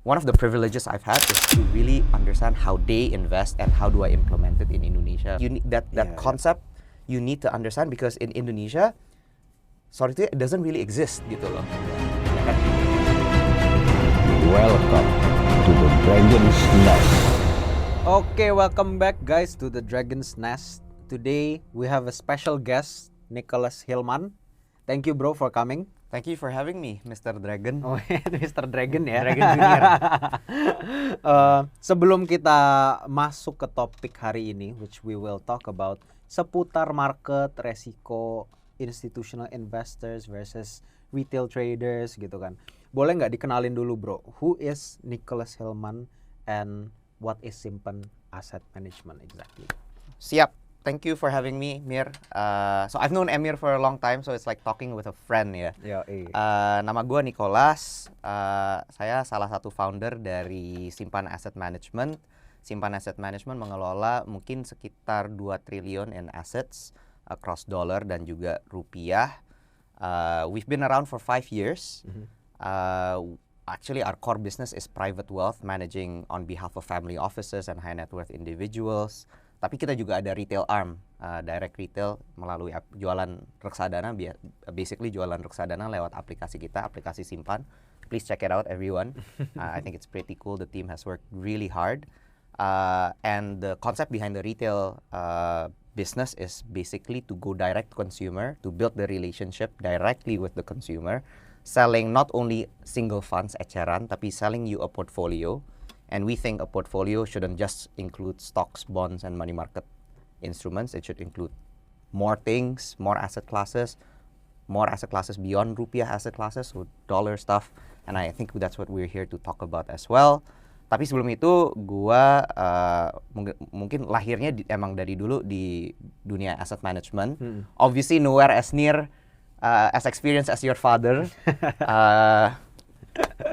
one of the privileges I've had is to really understand how they invest and how do I implement it in Indonesia. You need that concept you need to understand because in Indonesia, sorry to say, it doesn't really exist gitu loh. Welcome to the Dragon's Nest. Okay, welcome back guys to the Dragon's Nest. Today we have a special guest, Nicholas Hillman. Thank you bro for coming. Thank you for having me, Mr. Dragon. Oh, Mr. Dragon ya. Dragon Junior. Sebelum kita masuk ke topik hari ini, which we will talk about seputar market, resiko, institutional investors versus retail traders gitu kan. Boleh nggak dikenalin dulu bro, who is Nicholas Hillman and what is Simpan Asset Management exactly? Siap. Thank you for having me, Mir. So I've known Emir for a long time, so it's like talking with a friend ya. Nama gue Nicholas. Saya salah satu founder dari Simpan Asset Management. Simpan Asset Management mengelola mungkin sekitar 2 triliun in assets across dollar dan juga rupiah. We've been around for 5 years. Actually, our core business is private wealth managing on behalf of family offices and high net worth individuals. Tapi kita juga ada retail arm, direct retail melalui jualan reksadana, basically jualan reksadana lewat aplikasi kita, aplikasi Simpan. Please check it out, everyone. I think it's pretty cool. The team has worked really hard. And the concept behind the retail business is basically to go direct to consumer, to build the relationship directly with the consumer, selling not only single funds eceran, tapi selling you a portfolio. And we think a portfolio shouldn't just include stocks, bonds, and money market instruments. It should include more things, more asset classes beyond rupiah asset classes, so dollar stuff. And I think that's what we're here to talk about as well. Tapi sebelum itu, gua mungkin lahirnya emang dari dulu di dunia asset management. Obviously nowhere as near as experienced as your father.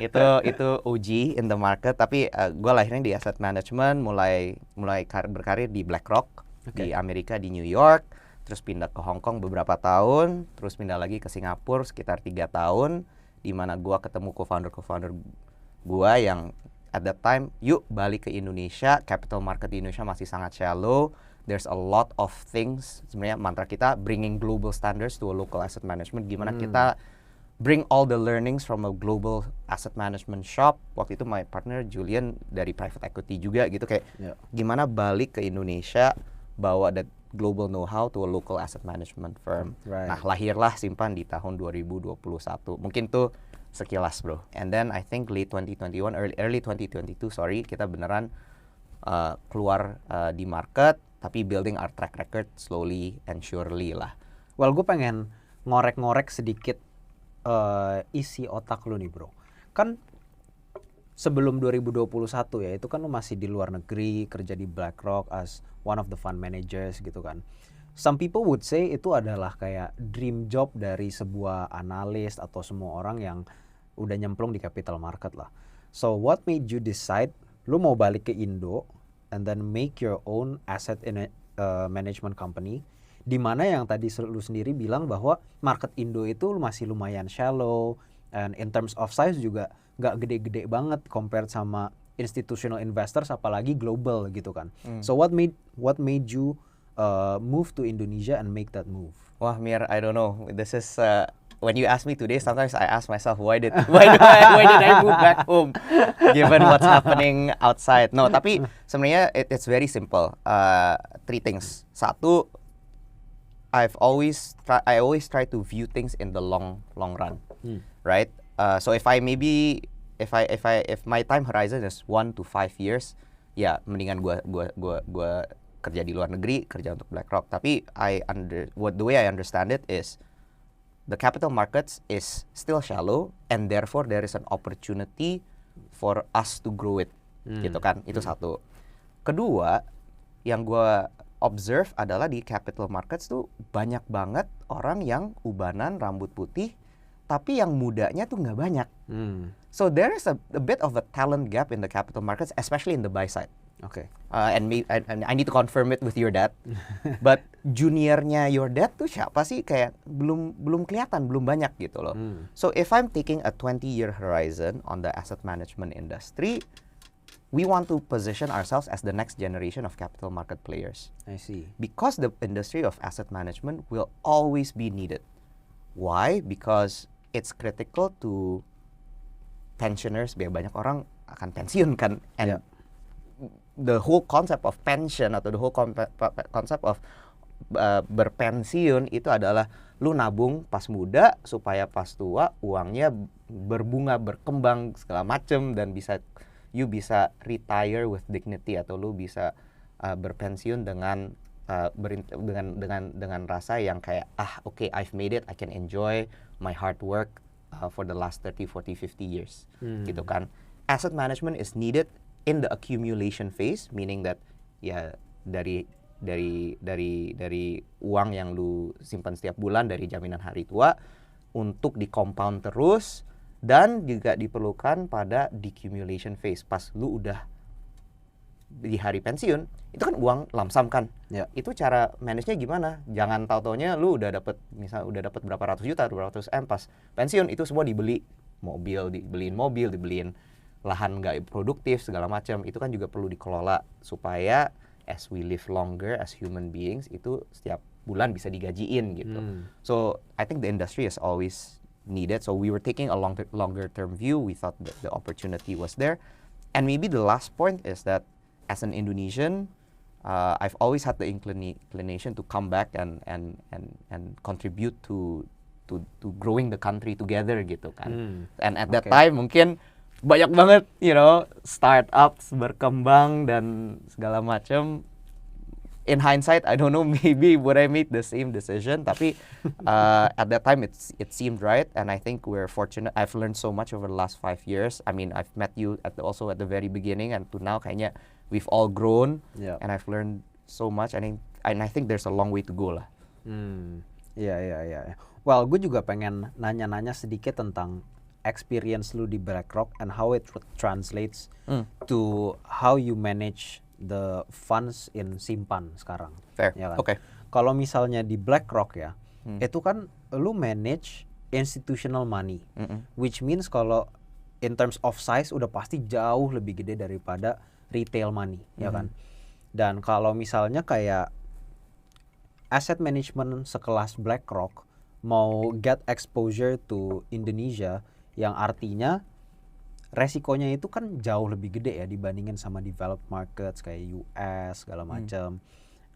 Itu OG in the market, tapi gue lahirnya di asset management, mulai berkarir di BlackRock di Amerika, di New York, terus pindah ke Hong Kong beberapa tahun, terus pindah lagi ke Singapura sekitar 3 tahun, di mana gue ketemu co-founder gue yang at that time, yuk balik ke Indonesia, capital market di Indonesia masih sangat shallow, there's a lot of things, sebenarnya mantra kita bringing global standards to a local asset management, gimana kita bring all the learnings from a global asset management shop. Waktu itu my partner Julian dari private equity juga gitu, kayak gimana balik ke Indonesia bawa the global know-how to a local asset management firm. Nah, lahirlah Simpan di tahun 2021. Mungkin tuh sekilas bro. And then I think late 2021, early 2022, kita beneran keluar di market, tapi building our track record slowly and surely lah. Well, gue pengen ngorek-ngorek sedikit isi otak lu nih bro. Kan sebelum 2021 ya, itu kan lu masih di luar negeri, kerja di BlackRock as one of the fund managers gitu kan. Some people would say itu adalah kayak dream job dari sebuah analis atau semua orang yang udah nyemplung di capital market lah. So what made you decide lu mau balik ke Indo and then make your own asset in management company, di mana yang tadi lu sendiri bilang bahwa market Indo itu masih lumayan shallow, and in terms of size juga nggak gede-gede banget compared sama institutional investors, apalagi global gitu kan. So what made you move to Indonesia and make that move? Wah Mir, I don't know. This is when you ask me today, sometimes I ask myself why did I move back home given what's happening outside. No, tapi sebenarnya it's very simple. 3 things. Satu, I always try to view things in the long run, right? So if my time horizon is 1 to 5 years, ya mendingan gua kerja di luar negeri, kerja untuk BlackRock. Tapi the way I understand it is the capital markets is still shallow, and therefore there is an opportunity for us to grow it, gitu kan? Itu satu. Kedua, yang gua observe adalah di capital markets tuh banyak banget orang yang ubanan, rambut putih, tapi yang mudanya tuh nggak banyak. So there is a bit of a talent gap in the capital markets, especially in the buy side. Oke. And I need to confirm it with your dad. But juniornya your dad tuh siapa sih? Kayak belum kelihatan, belum banyak gitu loh. So if I'm taking a 20-year horizon on the asset management industry, we want to position ourselves as the next generation of capital market players. I see. Because the industry of asset management will always be needed. Why? Because it's critical to pensioners. Banyak orang akan pensiun kan, and the whole concept of pension atau the whole concept of berpensiun itu adalah lu nabung pas muda supaya pas tua uangnya berbunga, berkembang segala macem, dan you bisa retire with dignity, atau lu bisa berpensiun dengan rasa yang kayak okay, I've made it, I can enjoy my hard work for the last 30, 40, 50 years. Gitu kan. Asset management is needed in the accumulation phase, meaning that ya dari uang yang lu simpan setiap bulan dari jaminan hari tua untuk di compound terus, dan juga diperlukan pada decumulation phase pas lu udah di hari pensiun. Itu kan uang lump sum kan. Itu cara manage-nya gimana? Jangan tahu-taunya lu udah dapat berapa ratus juta, 200 M pas pensiun, itu semua dibeliin mobil, dibeliin lahan nggak produktif segala macam. Itu kan juga perlu dikelola supaya as we live longer as human beings, itu setiap bulan bisa digajiin gitu. So I think the industry is always needed. So we were taking a longer term view. We thought that the opportunity was there. And maybe the last point is that as an Indonesian, I've always had the inclination to come back and contribute to growing the country together gitu kan. And at that time mungkin banyak banget, startups berkembang dan segala macam. In hindsight, I don't know, maybe would I make the same decision, tapi at that time it seemed right, and I think we're fortunate. I've learned so much over the last 5 years. I mean, I've met you also at the very beginning, and to now kayaknya we've all grown, and I've learned so much, and I think there's a long way to go lah. Iya. Well, gue juga pengen nanya-nanya sedikit tentang experience lu di BlackRock and how it translates to how you manage the funds in simpan sekarang. Fair. Ya kan? Okay. Kalau misalnya di BlackRock ya, itu kan lu manage institutional money, which means kalau in terms of size udah pasti jauh lebih gede daripada retail money, ya kan? Dan kalau misalnya kayak asset management sekelas BlackRock mau get exposure to Indonesia, yang artinya resikonya itu kan jauh lebih gede ya dibandingin sama developed markets kayak US segala macam.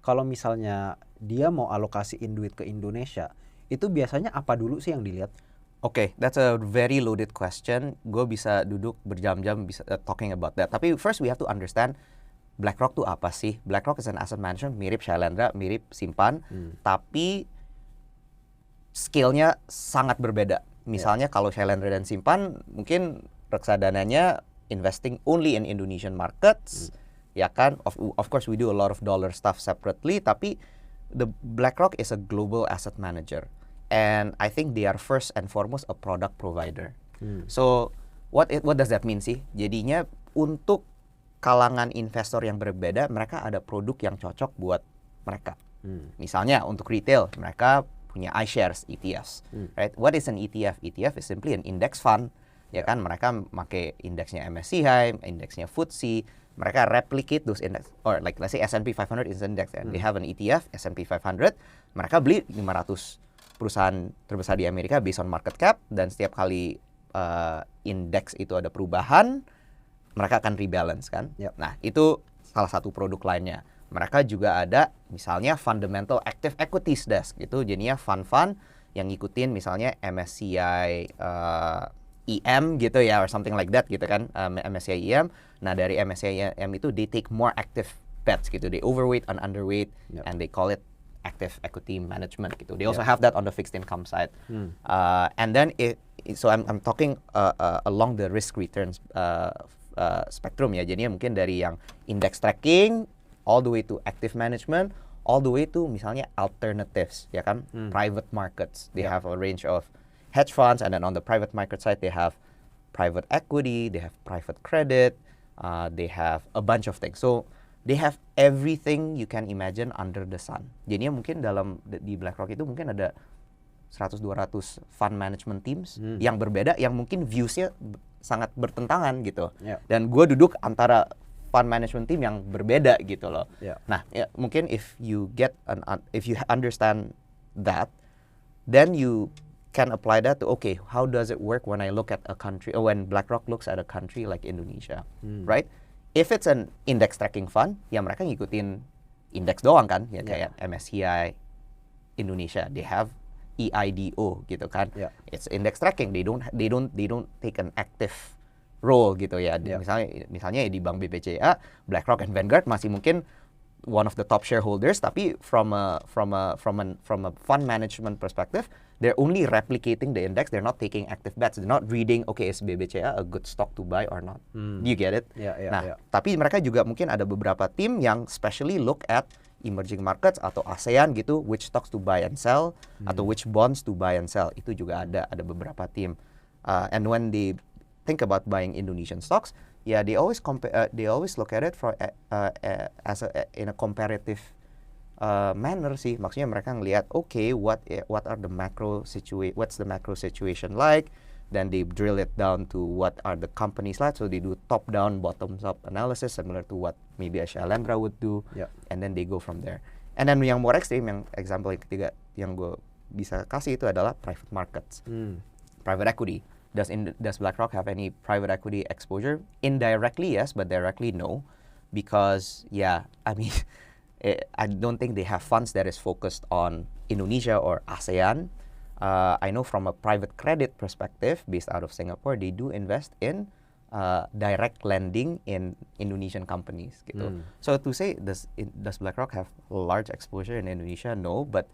Kalau misalnya dia mau alokasiin duit ke Indonesia, itu biasanya apa dulu sih yang dilihat? Okay, that's a very loaded question. Gue bisa duduk berjam-jam talking about that. Tapi first we have to understand BlackRock tuh apa sih? BlackRock is an asset management, mirip Shailendra, mirip simpan, tapi scale-nya sangat berbeda. Misalnya kalau Shailendra dan simpan, mungkin reksadananya investing only in Indonesian markets, ya kan? Of course we do a lot of dollar stuff separately, tapi the BlackRock is a global asset manager, and I think they are first and foremost a product provider. So what does that mean sih? Jadinya untuk kalangan investor yang berbeda, mereka ada produk yang cocok buat mereka. Misalnya untuk retail, mereka punya iShares, ETFs, right? What is an ETF? ETF is simply an index fund, ya kan? Mereka pakai indeksnya MSCI, indeksnya FTSE, mereka replicate those index, or like let's say S&P 500 is an index, and they have an ETF, S&P 500, mereka beli 500 perusahaan terbesar di Amerika based on market cap, dan setiap kali indeks itu ada perubahan, mereka akan rebalance kan? Nah, itu salah satu produk lainnya. Mereka juga ada misalnya fundamental active equities desk gitu, jadinya fund-fund yang ngikutin misalnya MSCI EM gitu ya, or something like that gitu kan, MSCI EM. Nah dari MSCI EM itu they take more active bets gitu, they overweight and underweight, and they call it active equity management gitu. They also have that on the fixed income side, and then so I'm talking along the risk returns spectrum ya, jadinya mungkin dari yang index tracking all the way to active management, all the way to misalnya alternatives, ya kan, private markets. They have a range of hedge funds, and then on the private market side they have private equity, they have private credit, They have a bunch of things. So they have everything you can imagine under the sun. Jadinya mungkin di BlackRock itu mungkin ada 100-200 fund management teams yang berbeda, yang mungkin viewsnya sangat bertentangan gitu. Dan gue duduk antara fund management team yang berbeda gitu loh. Nah, mungkin if you understand that, then you can apply that to, okay, how does it work when I look at a country, or when BlackRock looks at a country like Indonesia, right? If it's an index tracking fund, ya mereka ngikutin indeks doang kan, ya kayak MSCI Indonesia, they have EIDO gitu kan. It's index tracking. They don't take an active role gitu ya. Misalnya di Bank BBCA, BlackRock and Vanguard masih mungkin one of the top shareholders, tapi from a fund management perspective, they're only replicating the index. They're not taking active bets. They're not reading, okay, is BBCA a good stock to buy or not? Do you get it? Tapi mereka juga mungkin ada beberapa tim yang specially look at emerging markets atau ASEAN gitu, which stocks to buy and sell, atau which bonds to buy and sell. Itu juga ada beberapa tim. And when they think about buying Indonesian stocks, they always look at it in a comparative manner sih. Maksudnya mereka ngelihat, okay, what's the macro situation like, then they drill it down to what are the companies like, so they do top down, bottom up analysis similar to what maybe a Shalendra would do, and then they go from there. And then yang more extreme, yang example yang ketiga yang gue bisa kasih itu adalah private markets, private equity. Does BlackRock have any private equity exposure? Indirectly, yes, but directly, no. Because, I don't think they have funds that is focused on Indonesia or ASEAN. I know from a private credit perspective, based out of Singapore, they do invest in direct lending in Indonesian companies. Gitu. So to say, does BlackRock have large exposure in Indonesia? No, but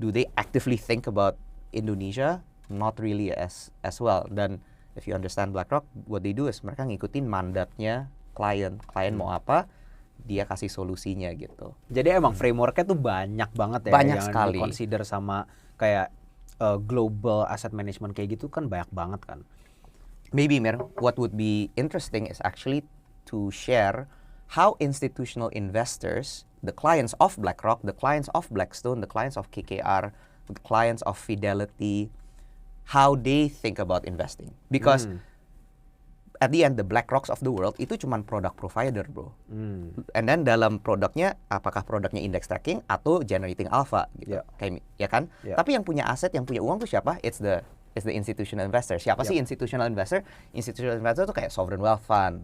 do they actively think about Indonesia? Not really as well. Dan if you understand BlackRock, what they do is mereka ngikutin mandatnya klien mau apa, dia kasih solusinya gitu. Jadi emang frameworknya tuh banyak banget ya, banyak yang sekali. Consider sama kayak global asset management kayak gitu kan banyak banget kan. Maybe Mir, what would be interesting is actually to share how institutional investors, the clients of BlackRock, the clients of Blackstone, the clients of KKR, the clients of Fidelity, how they think about investing. Because at the end, the BlackRocks of the world itu cuma product provider, bro. And then dalam produknya, apakah produknya index tracking atau generating alpha gitu. Kayak, ya kan? Tapi yang punya aset, yang punya uang tuh siapa? It's the institutional investor. Siapa sih institutional investor? Institutional investor tuh kayak sovereign wealth fund.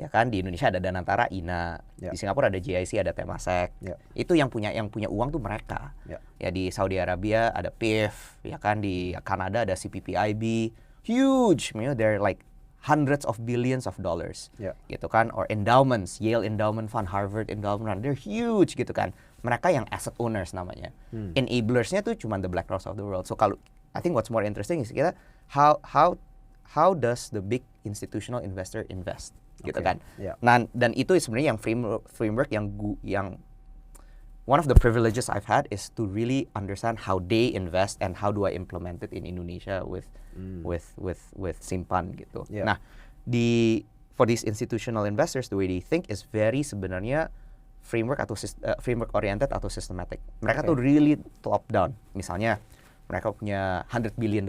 Ya kan, di Indonesia ada Danantara, INA, di Singapura ada GIC, ada Temasek. Itu yang punya uang tuh mereka. Ya di Saudi Arabia ada PIF, ya kan, di Kanada ada CPPIB. Huge, they're like hundreds of billions of dollars. Gitu kan, or endowments, Yale Endowment Fund, Harvard Endowment Fund, they're huge gitu kan. Mereka yang asset owners namanya. Enablers-nya tuh cuma the BlackRocks of the world. So kalau I think what's more interesting is kita how does the big institutional investor invest? Gitu kan. Nah, dan itu sebenarnya yang framework yang one of the privileges I've had is to really understand how they invest and how do I implement it in Indonesia with Simpan gitu. Nah, for these institutional investors, the way they think is very sebenarnya framework oriented atau systematic. Mereka tuh really top down. Misalnya mereka punya $100 billion.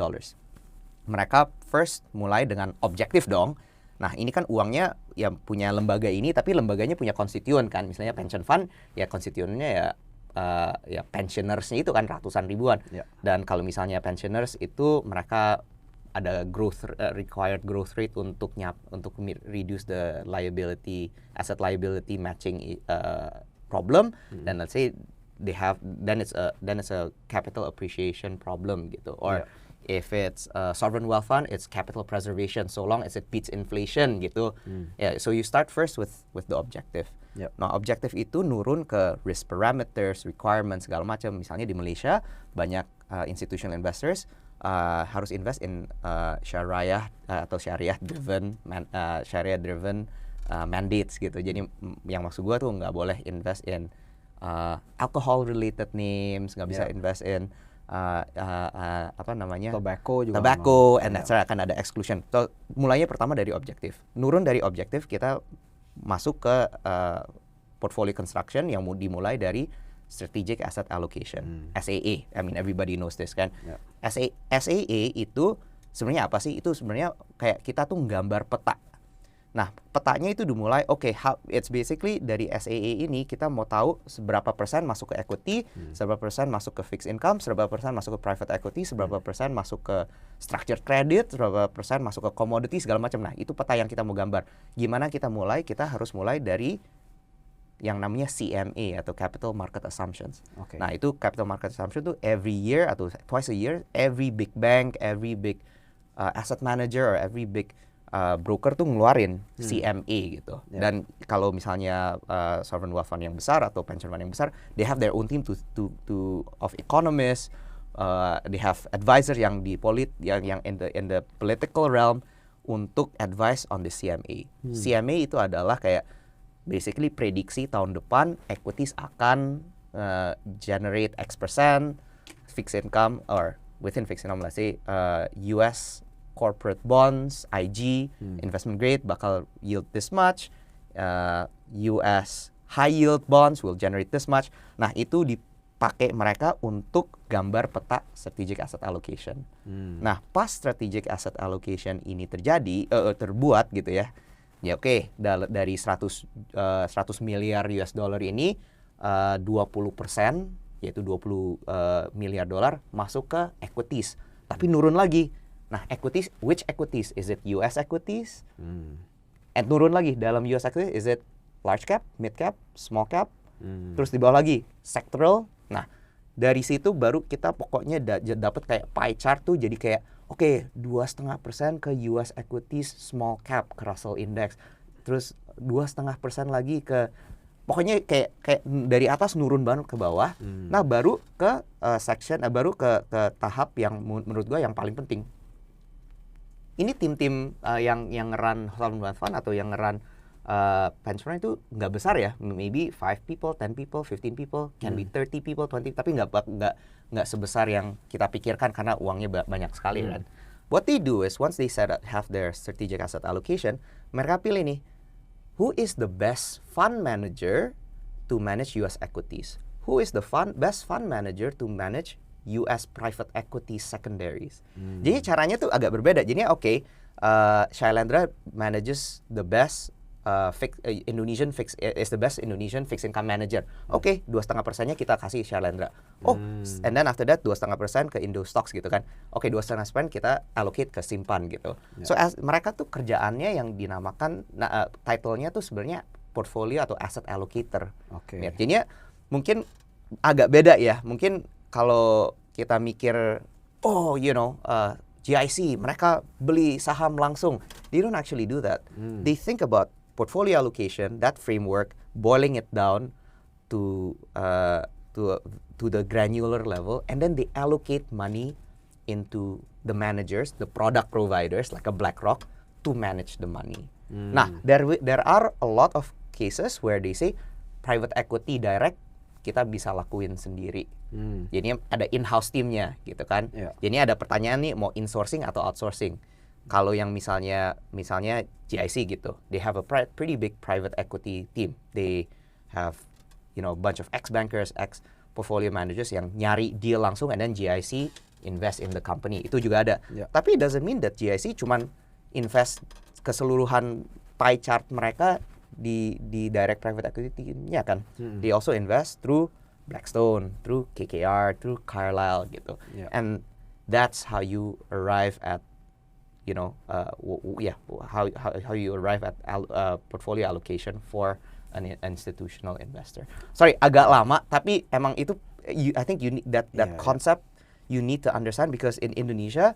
Mereka first mulai dengan objektif dong. Nah, ini kan uangnya ya punya lembaga ini, tapi lembaganya punya konstituen kan. Misalnya pension fund, ya konstituennya ya pensionersnya itu kan ratusan ribuan. Dan kalau misalnya pensioners itu mereka ada required growth rate untuk reduce the asset liability matching problem. Dan let's say then it's a capital appreciation problem gitu. Or if it's a sovereign wealth fund, it's capital preservation so long as it beats inflation gitu. So you start first with the objective. Nah, objektif itu nurun ke risk parameters, requirements segala macam. Misalnya di Malaysia banyak institutional investors harus invest in syariah atau syariah driven mandates gitu. Jadi yang maksud gua tuh nggak boleh invest in alcohol related names, nggak bisa invest in apa namanya, tobacco juga and that's right, akan ada exclusion. So, mulainya pertama dari objektif, nurun dari objektif kita masuk ke portfolio construction yang dimulai dari strategic asset allocation, SAA. I mean everybody knows this kan. SAA itu sebenarnya apa sih? Itu sebenarnya kayak kita tuh nggambar peta. Nah, petanya itu dimulai, it's basically dari SAA ini kita mau tahu seberapa persen masuk ke equity, seberapa persen masuk ke fixed income, seberapa persen masuk ke private equity, seberapa persen masuk ke structured credit, seberapa persen masuk ke commodity, segala macam. Nah, itu peta yang kita mau gambar. Gimana kita mulai? Kita harus mulai dari yang namanya CMA atau Capital Market Assumptions. Nah, itu Capital Market Assumption itu every year atau twice a year, every big bank, every big asset manager or every big broker tuh ngeluarin CMA gitu. Dan kalau misalnya sovereign wealth fund yang besar atau pension fund yang besar, they have their own team of economists, they have advisor yang yang in the political realm untuk advice on the CMA. CMA itu adalah kayak basically prediksi tahun depan equities akan generate X%, fixed income or within fixed income, let's say US corporate bonds, IG, investment grade bakal yield this much, US high yield bonds will generate this much. Nah, itu dipakai mereka untuk gambar peta strategic asset allocation. Nah, pas strategic asset allocation ini terbuat gitu ya. Ya dari 100 miliar US dollar ini 20% yaitu 20 miliar dolar masuk ke equities. Tapi nurun lagi. Nah, equities, which equities? Is it US equities? And turun lagi dalam US equities, is it large cap, mid cap, small cap? Terus di bawah lagi sectoral. Nah, dari situ baru kita pokoknya dapat kayak pie chart tuh, jadi kayak 2,5% ke US equities small cap ke Russell Index. Terus 2,5% lagi ke pokoknya kayak dari atas nurun banget ke bawah. Nah, baru ke baru ke tahap yang menurut gua yang paling penting. Ini tim-tim yang nge-run sovereign wealth fund atau yang nge-run pension fund itu nggak besar ya, maybe 5 people, 10 people, 15 people, can be 30 people, 20, tapi nggak sebesar yang kita pikirkan karena uangnya banyak sekali kan. What they do is once they have their strategic asset allocation, mereka pilih nih, who is the best fund manager to manage US equities? Who is the best fund manager to manage US private equity secondaries. Jadi caranya tuh agak berbeda. Jadi Shailendra manages the best Indonesian fixed income manager. 2,5%-nya kita kasih Shailendra. And then after that 2,5% ke Indo Stocks gitu kan. 2,5% kita allocate ke simpan gitu. So mereka tuh kerjaannya yang dinamakan title-nya tuh sebenarnya portfolio atau asset allocator. Ya, jadinya mungkin agak beda ya. Mungkin kalau kita mikir, GIC, mereka beli saham langsung. They don't actually do that. They think about portfolio allocation, that framework, boiling it down to the granular level, and then they allocate money into the managers, the product providers, like a BlackRock, to manage the money. Nah, there are a lot of cases where they say private equity direct kita bisa lakuin sendiri. Jadi ada in-house teamnya gitu kan. Jadi ada pertanyaan nih, mau insourcing atau outsourcing. Kalau yang misalnya GIC gitu, they have a pretty big private equity team. They have a bunch of ex-bankers, ex-portfolio managers yang nyari deal langsung, and then GIC invest in the company. Itu juga ada. Tapi it doesn't mean that GIC cuman invest keseluruhan pie chart mereka di direct private equity-nya kan. They also invest through Blackstone, through KKR, through Carlyle gitu. And that's how you arrive at how you arrive at portfolio allocation for an institutional investor. Sorry, agak lama, tapi emang itu I think you need that concept you need to understand, because in Indonesia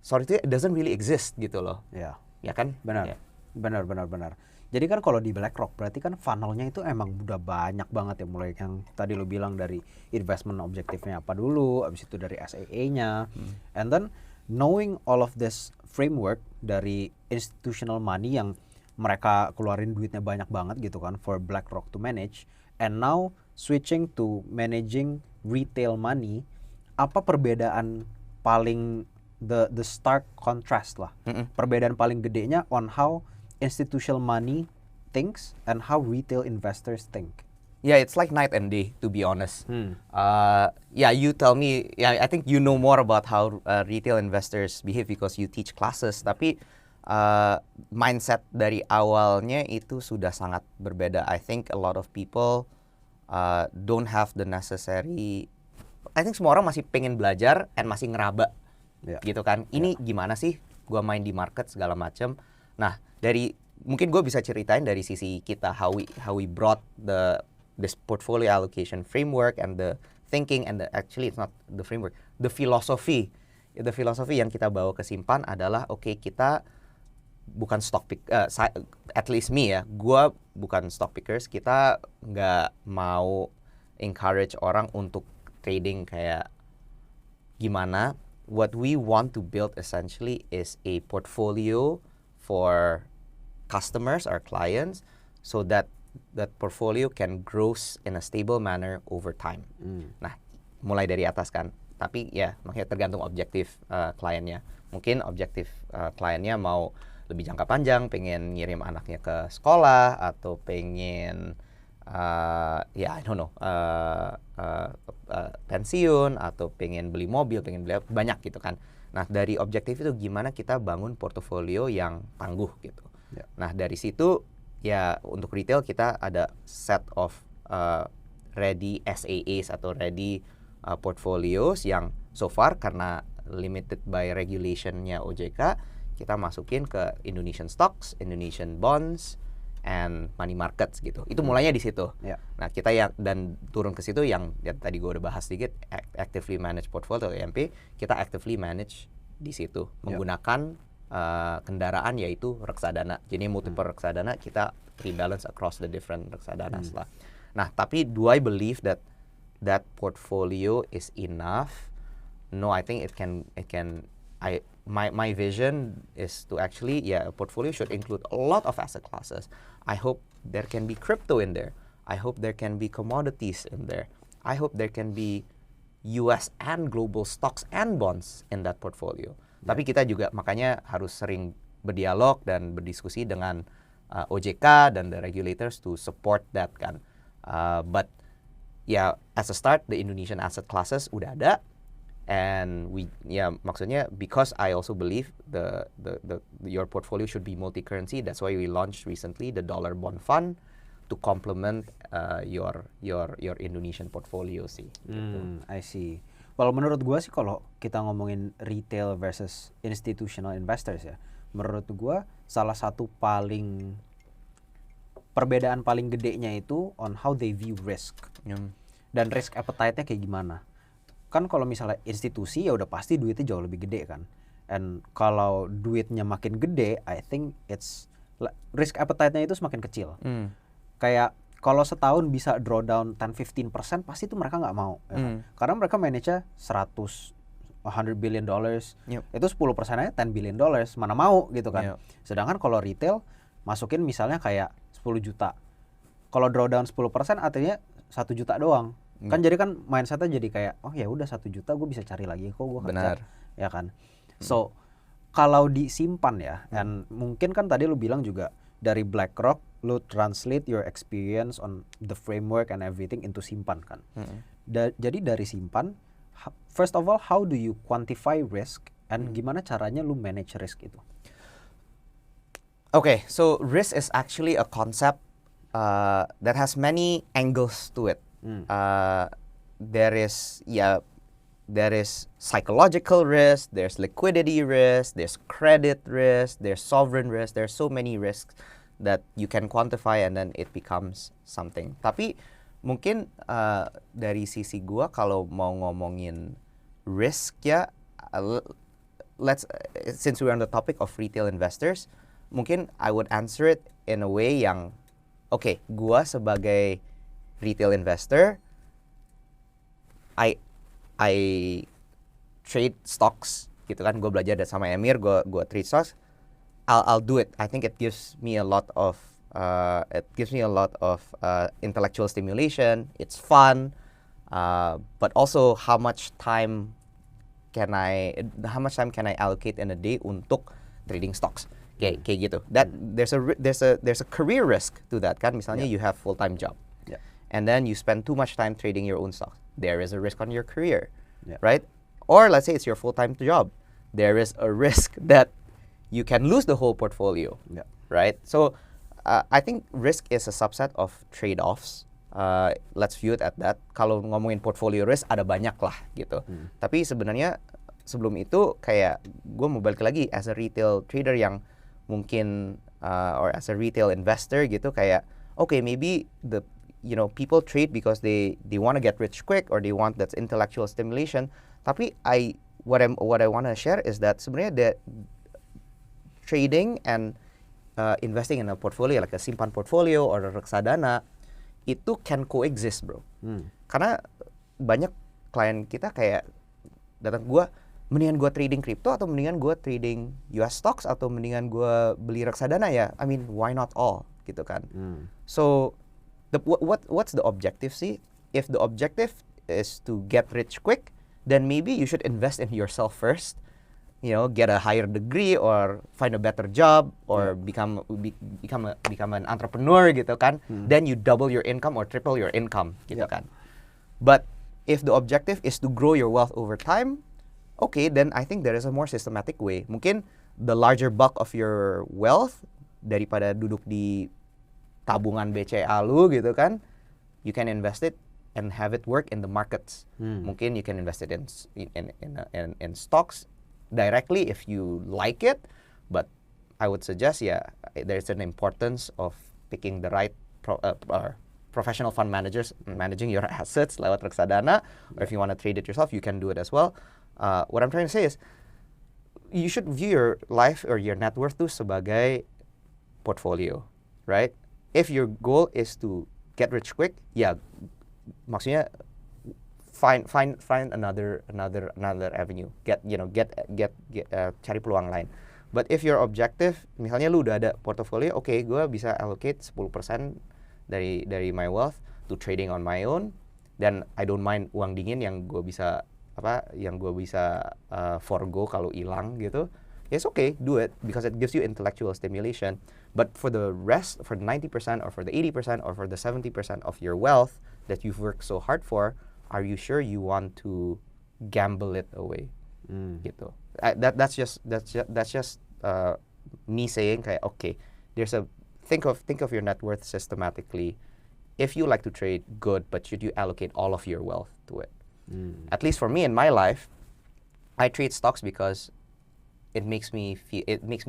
it doesn't really exist gitu loh. Ya kan? Benar. Benar. Jadi kan kalau di BlackRock berarti kan funnelnya itu emang udah banyak banget ya, mulai yang tadi lo bilang dari investment objektifnya apa dulu, abis itu dari SAA-nya, and then knowing all of this framework dari institutional money yang mereka keluarin duitnya banyak banget gitu kan for BlackRock to manage, and now switching to managing retail money apa perbedaan paling the stark contrast lah. Perbedaan paling gedenya on how institutional money thinks and how retail investors think. Yeah, it's like night and day, to be honest. Yeah, you tell me. Yeah, I think you know more about how retail investors behave because you teach classes. Tapi mindset dari awalnya itu sudah sangat berbeda. I think a lot of people don't have the necessary. I think semua orang masih pengen belajar and masih ngeraba, gitu kan. Ini gimana sih? Gua main di market segala macam. Nah, mungkin gue bisa ceritain dari sisi kita how we brought this portfolio allocation framework and the thinking and actually it's not the framework, the philosophy yang kita bawa ke Simpan adalah kita bukan stock pick, at least me ya, gue bukan stock pickers. Kita nggak mau encourage orang untuk trading kayak gimana. What we want to build essentially is a portfolio for customers, our clients, so that portfolio can grow in a stable manner over time. Nah, mulai dari atas kan. Tapi ya, makanya tergantung objektif kliennya. Mungkin objektif kliennya mau lebih jangka panjang, pengen ngirim anaknya ke sekolah, atau pengen I don't know, pensiun, atau pengen beli mobil, pengen beli banyak gitu kan. Nah, dari objektif itu gimana kita bangun portofolio yang tangguh gitu. Nah, dari situ ya untuk retail kita ada set of ready SAAs atau ready portfolios yang so far karena limited by regulationnya OJK, kita masukin ke Indonesian stocks, Indonesian bonds, and money markets gitu. Itu mulainya di situ. Nah, kita dan turun ke situ yang tadi gue udah bahas sedikit, actively manage portfolio EMP, kita actively manage di situ menggunakan kendaraan yaitu reksadana. Jadi multiple reksadana kita rebalance across the different reksadanas lah. Nah, tapi do I believe that portfolio is enough? No, I think it can. My vision is to actually a portfolio should include a lot of asset classes. I hope there can be crypto in there. I hope there can be commodities in there. I hope there can be US and global stocks and bonds in that portfolio. Tapi kita juga makanya harus sering berdialog dan berdiskusi dengan OJK dan the regulators to support that kan. But as a start, the Indonesian asset classes udah ada, and maksudnya because I also believe your portfolio should be multi-currency. That's why we launched recently the dollar bond fund to complement your Indonesian portfolio sih. I see. Kalau menurut gue sih kalau kita ngomongin retail versus institutional investors ya, menurut gue salah satu perbedaan paling gedenya itu on how they view risk. Dan risk appetite-nya kayak gimana. Kan kalau misalnya institusi ya udah pasti duitnya jauh lebih gede kan. And kalau duitnya makin gede, I think risk appetite-nya itu semakin kecil. Kayak kalau setahun bisa draw down 10-15%, pasti itu mereka nggak mau. Ya kan? Karena mereka manage-nya $100 billion. Itu 10% aja $10 billion. Mana mau gitu kan. Sedangkan kalau retail, masukin misalnya kayak 10 juta. Kalau draw down 10% artinya 1 juta doang. Kan jadi kan mindset-nya jadi kayak, oh ya udah 1 juta gue bisa cari lagi kok gue kerja. Ya kan. So, kalau disimpan ya, dan mungkin kan tadi lu bilang juga dari BlackRock, lu translate your experience on the framework and everything into simpan kan. Jadi dari simpan, first of all, how do you quantify risk and gimana caranya lu manage risk itu? Okay, so risk is actually a concept that has many angles to it. There is psychological risk, there's liquidity risk, there's credit risk, there's sovereign risk. There's so many risks that you can quantify and then it becomes something. Tapi mungkin dari sisi gua kalau mau ngomongin risk ya, since we're on the topic of retail investors, mungkin I would answer it in a way yang gua sebagai retail investor, I trade stocks gitu kan. Gue belajar sama Emir, gue trade stocks. I'll do it. I think it gives me a lot of intellectual stimulation. It's fun. but also how much time can I allocate in a day untuk trading stocks kayak gitu. That there's a career risk to that kan. Misalnya you have full-time job, and then you spend too much time trading your own stocks. There is a risk on your career, right? Or let's say it's your full-time job. There is a risk that you can lose the whole portfolio, right? So I think risk is a subset of trade-offs. Let's view it at that. Kalau ngomongin portfolio risk ada banyak lah gitu. Tapi sebenarnya sebelum itu kayak gue mau balik lagi as a retail trader yang mungkin or as a retail investor gitu kayak okay, maybe people trade because they want to get rich quick or they want that intellectual stimulation. Tapi what I want to share is that sebenarnya the trading and investing in a portfolio like a simpan portfolio or a reksadana itu can coexist, bro. Karena banyak klien kita kayak datang gue, mendingan gue trading crypto atau mendingan gue trading US stocks atau mendingan gue beli reksadana ya. I mean, why not all gitu kan? So what's the objective sih? If the objective is to get rich quick, then maybe you should invest in yourself first. Get a higher degree or find a better job or become an entrepreneur gitu kan. Then you double your income or triple your income gitu kan. But if the objective is to grow your wealth over time, okay, then I think there is a more systematic way. Mungkin the larger bulk of your wealth daripada duduk di tabungan BCA lu gitu kan, you can invest it and have it work in the markets. Mungkin you can invest it in stocks directly if you like it, but I would suggest there's an importance of picking the right professional fund managers managing your assets lewat reksadana, or if you want to trade it yourself, you can do it as well. What I'm trying to say is you should view your life or your net worth tuh sebagai portfolio, right? If your goal is to get rich quick, maksudnya find another avenue, cari peluang lain. But if your objective, misalnya lu udah ada portfolio, okay, gue bisa allocate 10% dari my wealth to trading on my own, then I don't mind uang dingin yang gue bisa forgo kalau hilang gitu. It's okay, do it because it gives you intellectual stimulation. But for the rest, for the 90% or for the 80% or for the 70% of your wealth that you've worked so hard for, are you sure you want to gamble it away? Gitu. That's just me saying kayak okay, think of your net worth systematically. If you like to trade, good, but should you allocate all of your wealth to it? At least for me in my life, I trade stocks because it makes me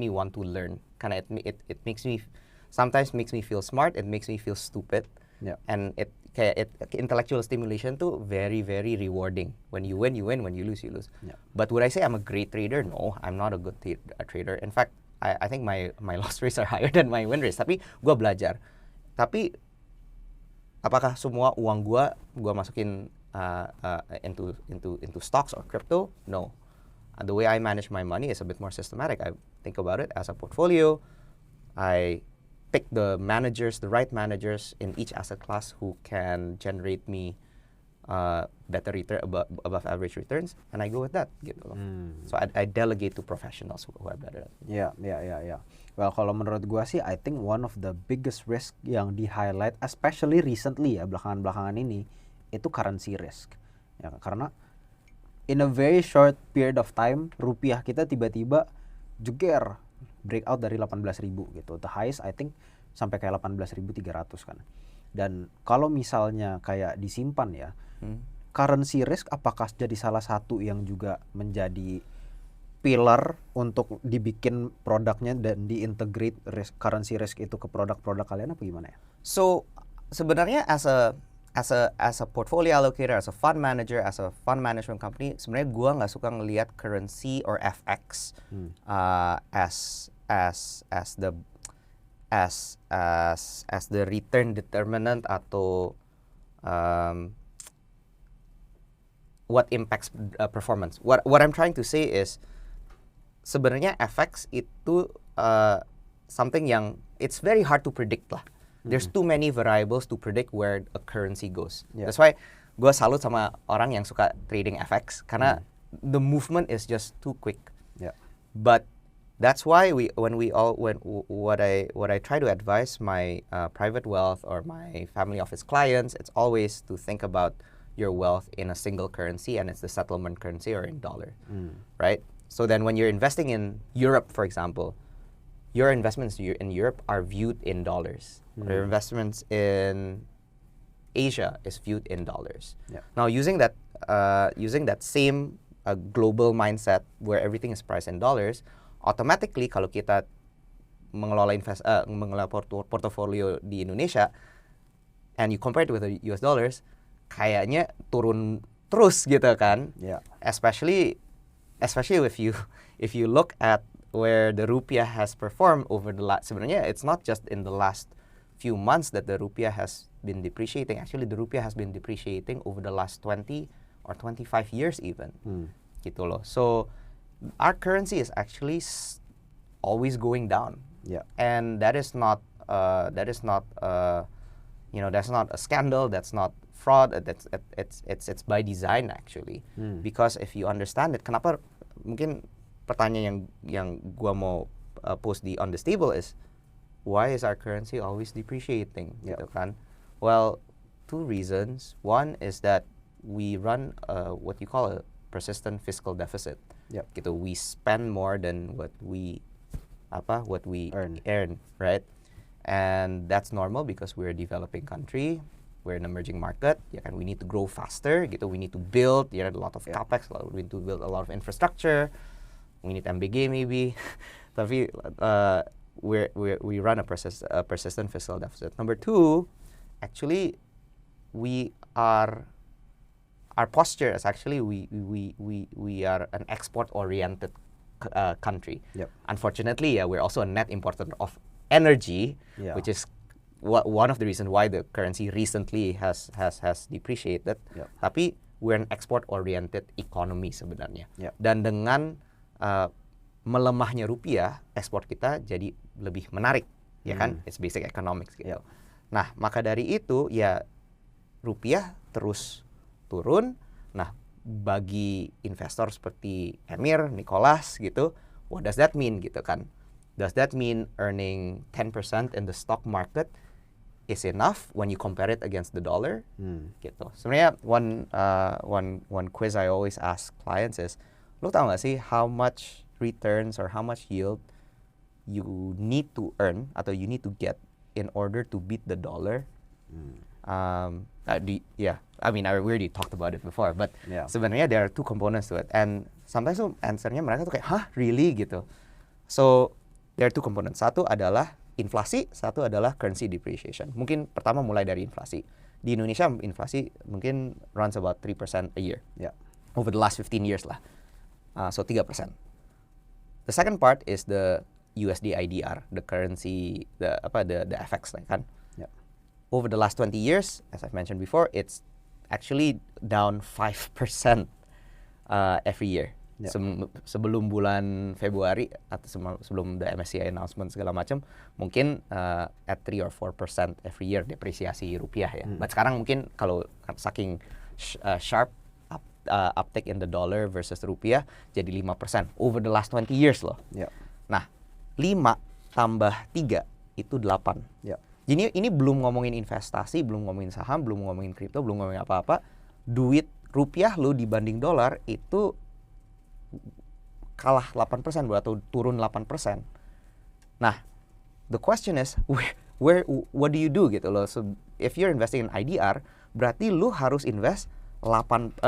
want to learn. Kinda it makes me sometimes makes me feel smart, it makes me feel stupid. And intellectual stimulation too very, very rewarding. When you win, you win. When you lose, you lose. But would I say I'm a great trader? No, I'm not a good trader. In fact, I think my loss rates are higher than my win rates. Tapi gue belajar. Tapi apakah semua uang gue masukin into stocks or crypto? No. The way I manage my money is a bit more systematic. I think about it as a portfolio. I pick the right managers in each asset class who can generate me better return above average returns, and I go with that gitu loh. So I delegate to professionals who are better at it. Yeah. Well, kalau menurut gua sih, I think one of the biggest risk yang di highlight, especially recently ya, belakangan ini, itu currency risk. Ya, karena in a very short period of time, rupiah kita tiba-tiba jeger breakout dari 18.000 gitu. The highest I think sampai kayak 18.300 kan. Dan kalau misalnya kayak disimpan ya, currency risk apakah jadi salah satu yang juga menjadi pillar untuk dibikin produknya dan diintegrate currency risk itu ke produk-produk kalian apa gimana ya? So sebenarnya as a portfolio allocator, as a fund manager, as a fund management company, sebenarnya gua nggak suka ngelihat currency or FX as the return determinant atau what impacts performance. What I'm trying to say is sebenarnya FX itu something yang it's very hard to predict lah. There's too many variables to predict where a currency goes. That's why gue salut sama orang yang suka trading FX karena the movement is just too quick. Yeah. But that's why what I try to advise my private wealth or my family office clients, it's always to think about your wealth in a single currency, and it's the settlement currency or in dollar, right? So then when you're investing in Europe, for example, your investments in Europe are viewed in dollars. Your investments in Asia is viewed in dollars. Yeah. Now using that same global mindset where everything is priced in dollars, automatically kalau kita mengelola portofolio di Indonesia and you compare it with the US dollars, kayaknya turun terus gitu kan. Yeah. Especially if you look at where the rupiah has performed over the last, sebenarnya it's not just in the last few months that the rupiah has been depreciating. Actually, the rupiah has been depreciating over the last 20 or 25 years even. Gitu loh. So our currency is actually always going down. Yeah. And that's not a scandal, that's not fraud, it's by design actually. Because if you understand it, kenapa mungkin pertanyaan yang gua mau post on this table is, why is our currency always depreciating? Gitu kan? Well, two reasons. One is that we run what you call a persistent fiscal deficit. Yep. Gitu, we spend more than what we earn, right? And that's normal because we're a developing country, we're an emerging market. Ya kan, we need to grow faster. Gitu, we need to build. A lot of capex. We need to build a lot of infrastructure. We need MBG maybe. Tapi we run a persistent fiscal deficit. Number two, actually, our posture is actually we are an export-oriented country. Yep. Unfortunately, we're also a net importer of energy, which is one of the reasons why the currency recently has depreciated. Yep. Tapi we're an export-oriented economy sebenarnya. Yep. Dan dengan melemahnya rupiah, ekspor kita jadi lebih menarik, ya kan? It's basic economics gitu. Yep. Nah, maka dari itu ya rupiah terus turun. Nah, bagi investor seperti Emir, Nicholas gitu, what does that mean gitu kan? Does that mean earning 10% in the stock market is enough when you compare it against the dollar? Gitu. Sebenarnya one quiz I always ask clients is, lo tau gak sih how much returns or how much yield you need to earn atau you need to get in order to beat the dollar? I mean, I already talked about it before, but sebenarnya there are two components to it, and sometimes answernya mereka tuh kayak, hah, really gitu. So there are two components. Satu adalah inflasi, satu adalah currency depreciation. Mungkin pertama mulai dari inflasi. Di Indonesia inflasi mungkin runs about 3% a year. Yeah. Over the last 15 years lah. So 3%. The second part is the USD IDR, the currency, the FX lah kan. Yeah. Over the last 20 years, as I've mentioned before, it's actually down 5% every year. Yeah. Sebelum bulan Februari atau sebelum the MSCI announcement segala macam, mungkin at 3 or 4% every year depresiasi rupiah ya. But sekarang mungkin kalau saking sharp uptick in the dollar versus rupiah jadi 5% over the last 20 years loh. Yeah. Nah, 5 tambah 3 itu 8. Yeah. Jadi ini belum ngomongin investasi, belum ngomongin saham, belum ngomongin kripto, belum ngomongin apa-apa. Duit rupiah lo dibanding dolar itu kalah 8% atau turun 8%. Nah, the question is what do you do gitu loh. So if you're investing in IDR, berarti lu harus invest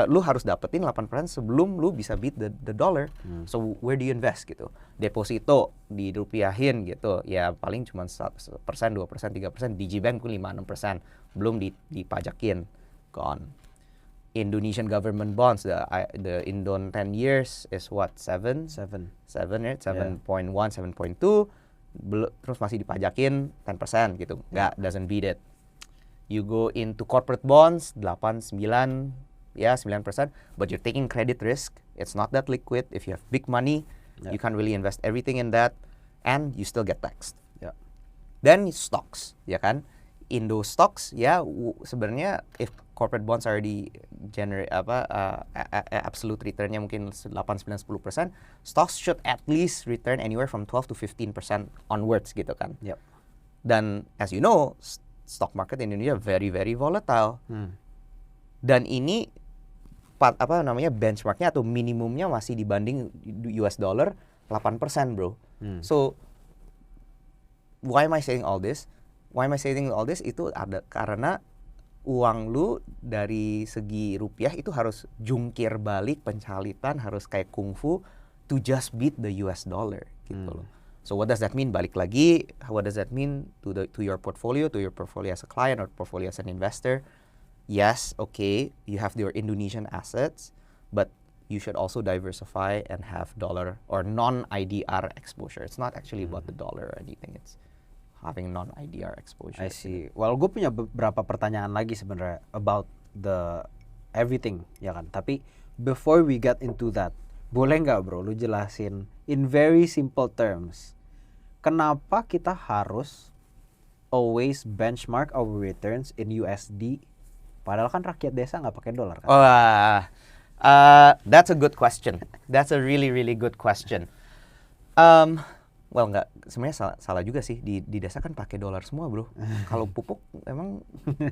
lu harus dapetin 8% sebelum lu bisa beat the dollar. So where do you invest gitu? Deposito dirupiahin gitu. Ya paling cuma 1%, 2%, 3%, digibank pun 5-6%, belum dipajakin. Gone. Indonesian government bonds, the Indon 10 years is what? 7 right? 7.1, 7.2, terus masih dipajakin 10% gitu. Doesn't beat it. You go into corporate bonds, 8, 9, 9%, but you're taking credit risk. It's not that liquid. If you have big money, you can't really invest everything in that, and you still get taxed. Then stocks, ya kan? Indo stocks, sebenarnya corporate bonds already generate absolute returnnya mungkin 8-9-10%, stocks should at least return anywhere from 12 to 15% onwards gitu kan. Yep. Dan as you know, stock market in Indonesia very very volatile. Dan ini benchmarknya atau minimumnya masih dibanding US dollar 8%, bro. So why am I saying all this? Itu ada karena uang lu dari segi rupiah itu harus jungkir balik, pencalitan, harus kayak kungfu to just beat the US dollar gitu loh. So what does that mean? Balik lagi, what does that mean to your portfolio as a client or portfolio as an investor? Yes, okay, you have your Indonesian assets, but you should also diversify and have dollar or non-IDR exposure. It's not actually about the dollar or anything. It's having non-IDR exposure. I see. Well, gue punya beberapa pertanyaan lagi sebenarnya about the everything, ya kan. Tapi before we get into that, boleh nggak bro, lu jelasin in very simple terms, kenapa kita harus always benchmark our returns in USD, padahal kan rakyat desa nggak pakai dolar kan? That's a good question. That's a really really good question. Well, nggak, sebenarnya salah juga sih, di desa kan pakai dolar semua bro. Kalau pupuk emang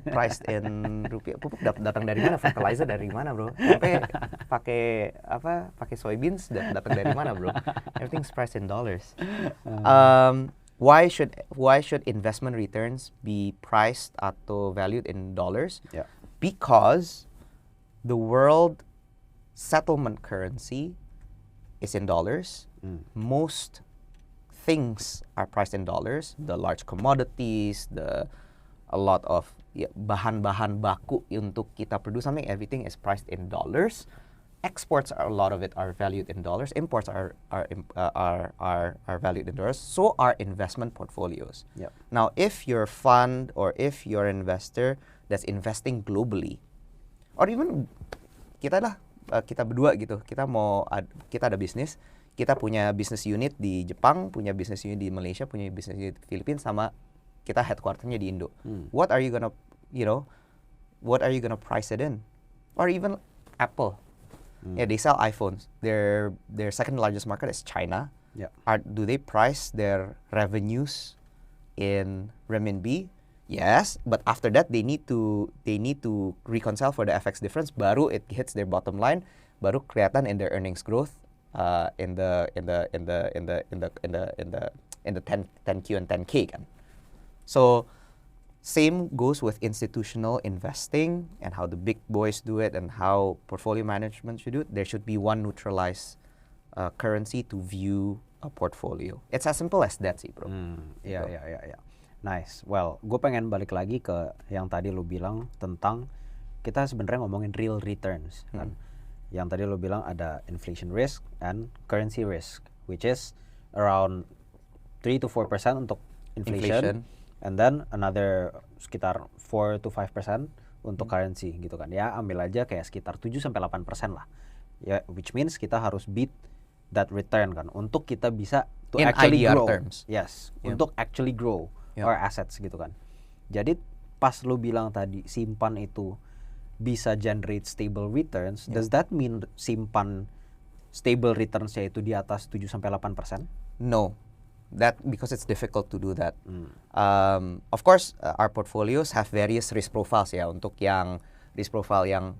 priced in rupiah. Pupuk datang dari mana? Fertilizer dari mana bro? Sampai pakai soybeans datang dari mana bro? Everything's priced in dollars. Why should investment returns be priced atau valued in dollars? Yeah. Because the world settlement currency is in dollars. Most things are priced in dollars. The large commodities, a lot of bahan-bahan baku untuk kita produce something, everything is priced in dollars. Exports, a lot of it are valued in dollars. Imports are valued in dollars. So are investment portfolios. Yep. Now, if your fund or if you're an investor that's investing globally, or even kita berdua gitu, kita ada bisnis. Kita punya business unit di Jepang, punya business unit di Malaysia, punya business unit di Filipina, sama kita headquarternya di Indo. What are you gonna price it in? Or even Apple. Yeah, they sell iPhones. Their second largest market is China. Yeah. Do they price their revenues in renminbi? Yes, but after that they need to reconcile for the FX difference. Baru it hits their bottom line. Baru kelihatan in their earnings growth. In the 10Q and 10K kan. So same goes with institutional investing and how the big boys do it and how portfolio management should do it. There should be one neutralized currency to view a portfolio. It's as simple as that sih bro. Iya. Nice. Well, gue pengen balik lagi ke yang tadi lu bilang tentang kita sebenarnya ngomongin real returns kan. Yang tadi lo bilang ada inflation risk and currency risk, which is around 3 to 4% untuk inflation. And then another sekitar 4 to 5% untuk currency gitu kan. Ya ambil aja kayak sekitar 7-8% lah. Ya, which means kita harus beat that return kan untuk kita bisa to in actually IDR grow. Terms. Yes, untuk actually grow our assets gitu kan. Jadi pas lo bilang tadi simpan itu bisa generate stable returns, does that mean simpan stable returns-nya itu di atas 7-8%? No. That because it's difficult to do that. Of course, our portfolios have various risk profiles ya. Untuk yang risk profile yang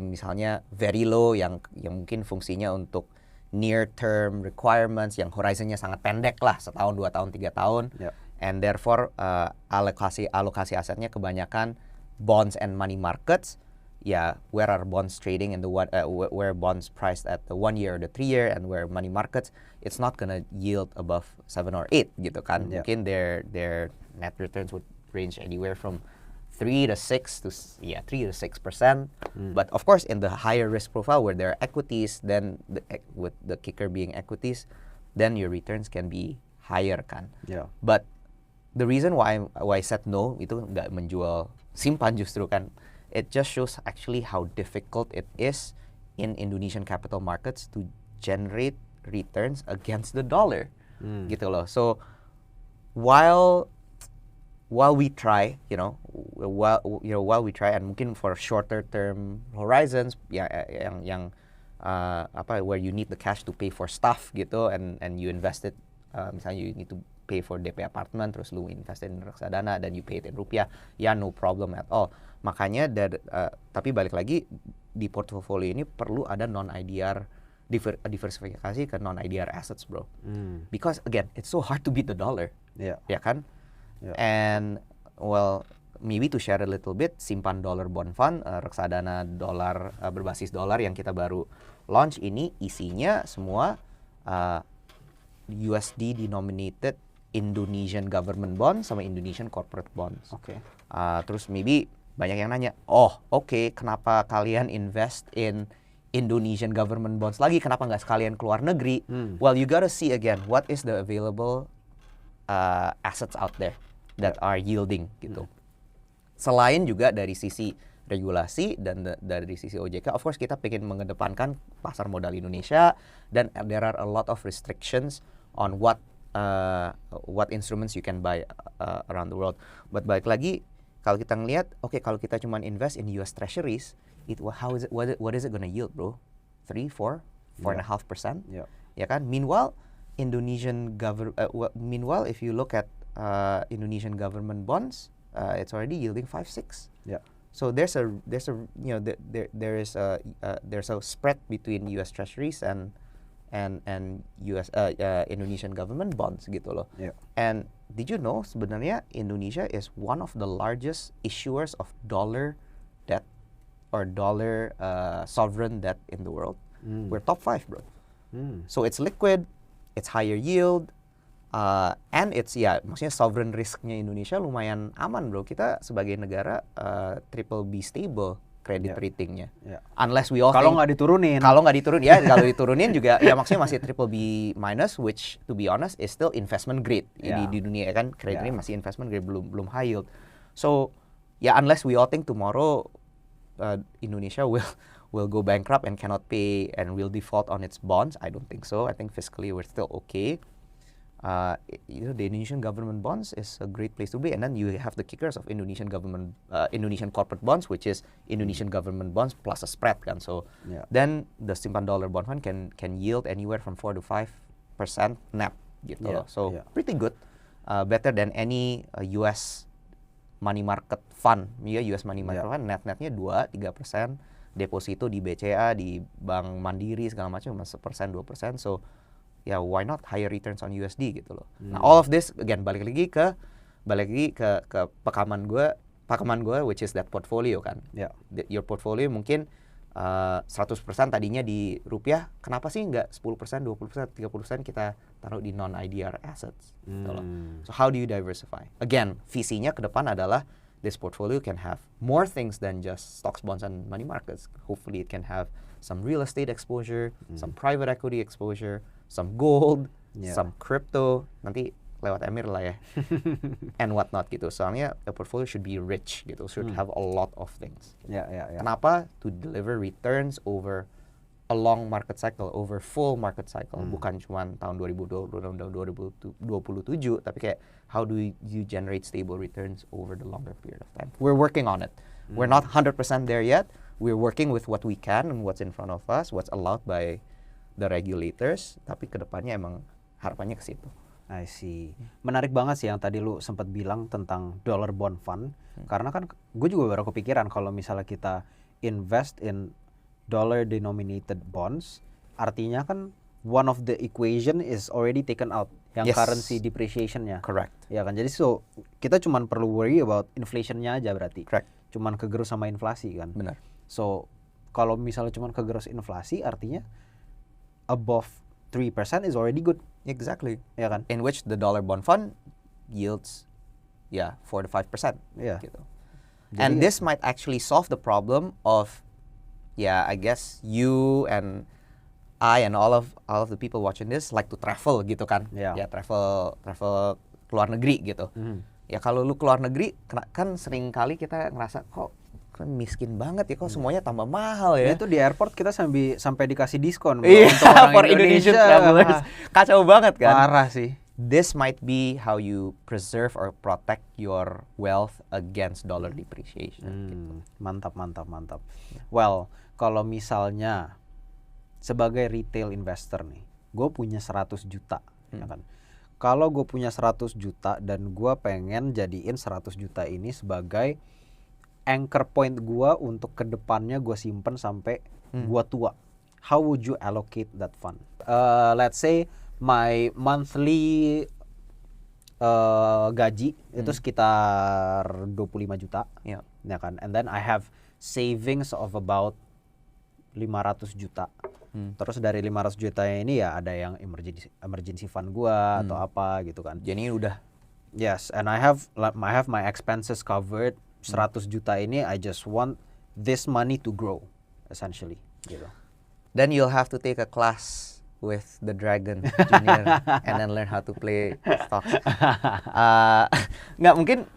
misalnya very low, yang mungkin fungsinya untuk near term requirements, yang horizonnya sangat pendek lah, 1 tahun, 2 tahun, 3 tahun. Yep. And therefore alokasi asetnya kebanyakan bonds and money markets. Yeah, where are bonds trading in the where bonds priced at the 1 year or the 3 year, and where money markets, it's not gonna yield above 7 or 8 gitu kan. Yeah. Mungkin their net returns would range anywhere from 3 to 6%. But of course, in the higher risk profile where there are equities, then with the kicker being equities, then your returns can be higher kan. Yeah. But the reason why I said no itu nggak menjual simpan justru kan, it just shows actually how difficult it is in Indonesian capital markets to generate returns against the dollar, gitu loh. So while we try, while we try, and mungkin for shorter term horizons yang where you need the cash to pay for stuff gitu, and you invest it, misalnya you need to pay for DP apartemen, terus lu invest in reksadana dan you pay it in rupiah, no problem at all. Makanya tapi balik lagi di portfolio ini perlu ada non-IDR diversifikasi ke non-IDR assets, bro. Because again, it's so hard to beat the dollar. Ya kan? And well, maybe to share a little bit, simpan dollar bond fund, reksadana dolar berbasis dolar yang kita baru launch ini isinya semua USD denominated Indonesian government bonds sama Indonesian corporate bonds. Terus maybe banyak yang nanya, kenapa kalian invest in Indonesian government bonds lagi? Kenapa nggak sekalian keluar negeri? Well, you gotta see again what is the available assets out there that are yielding gitu. Selain juga dari sisi regulasi dan dari sisi OJK, of course kita pengen mengedepankan pasar modal Indonesia, dan there are a lot of restrictions on what instruments you can buy around the world. But balik lagi, kalau kita ngelihat, kalau kita cuma invest in US Treasuries, what is it gonna yield, bro? 3, 4, 4.5%? Ya kan? Meanwhile, meanwhile if you look at Indonesian government bonds, it's already yielding 5, 6. So there's a spread between US Treasuries and US Indonesian government bonds gitu loh. And did you know sebenarnya Indonesia is one of the largest issuers of dollar debt or dollar sovereign debt in the world? We're top 5, bro. So it's liquid, it's higher yield, and it's maksudnya sovereign risknya Indonesia lumayan aman, bro. Kita sebagai negara triple B stable credit ratingnya. Unless we all kalau nggak diturunin. Kalau diturunin juga ya maksudnya masih triple B minus, which to be honest is still investment grade. Di dunia kan kredit ini masih investment grade, belum high yield. So unless we all think tomorrow Indonesia will go bankrupt and cannot pay and will default on its bonds, I don't think so. I think fiscally we're still okay. The Indonesian government bonds is a great place to be, and then you have the kickers of Indonesian corporate bonds, which is Indonesian government bonds plus a spread kan. So then the simpan dollar bond fund can yield anywhere from 4 to 5% net gitu loh. So pretty good, better than any US money market fund. US money market fund net-netnya 2-3%, deposito di BCA, di Bank Mandiri segala macam 1%, 2%. So why not higher returns on USD gitu loh. Nah, all of this again balik lagi ke pakaman gue, which is that portfolio kan. Your portfolio mungkin 100% tadinya di rupiah, kenapa sih nggak 10%, 20%, 30% kita taruh di non-IDR assets gitu loh. So how do you diversify? Again, visinya ke depan adalah this portfolio can have more things than just stocks, bonds, and money markets. Hopefully it can have some real estate exposure, some private equity exposure, some gold, some crypto, nanti lewat Emir lah ya, and whatnot gitu. Soalnya a portfolio should be rich gitu, should have a lot of things. Kenapa? To deliver returns over a long market cycle, over full market cycle, bukan cuma tahun 2020, tahun 2027, tapi kayak how do you generate stable returns over the longer period of time. We're working on it. We're not 100% there yet. We're working with what we can and what's in front of us, what's allowed by the regulators, tapi kedepannya emang harapannya ke situ. I see. Menarik banget sih yang tadi lu sempat bilang tentang dollar bond fund, karena kan gue juga baru kepikiran kalau misalnya kita invest in dollar denominated bonds, artinya kan one of the equation is already taken out, yang currency depreciation-nya. Correct. Ya kan, jadi so kita cuman perlu worry about inflation-nya aja berarti. Correct. Cuman kegerus sama inflasi kan. Benar. So kalau misalnya cuman kegerus inflasi, artinya above 3% is already good. Exactly. Ya kan? In which the dollar bond fund yields 4 to 5%. Gitu. And this might actually solve the problem of I guess you and I and all of the people watching this like to travel gitu kan. Travel keluar negeri gitu. Ya kalau lu keluar negeri kan sering kali kita ngerasa kok miskin banget ya, kok semuanya tambah mahal ya. Itu di airport kita sampai dikasih diskon untuk orang for Indonesian travelers. Kacau banget kan. Parah sih. this might be how you preserve or protect your wealth against dollar depreciation. Gitu. Mantap. Well, kalau misalnya sebagai retail investor nih, gue punya 100 juta, ya kan? Kalau gue punya 100 juta dan gue pengen jadiin 100 juta ini sebagai anchor point gue untuk kedepannya gue simpen sampai gue tua, how would you allocate that fund? Let's say my monthly gaji itu sekitar 25 juta, ya kan? And then I have savings of about 500 juta. Terus dari 500 juta ini ya ada yang emergency fund gua atau apa gitu kan. Jadi udah. Yes, and I have my expenses covered. 100 juta ini I just want this money to grow essentially gitu. Then you'll have to take a class with the Dragon Junior and then learn how to play stocks. Nggak mungkin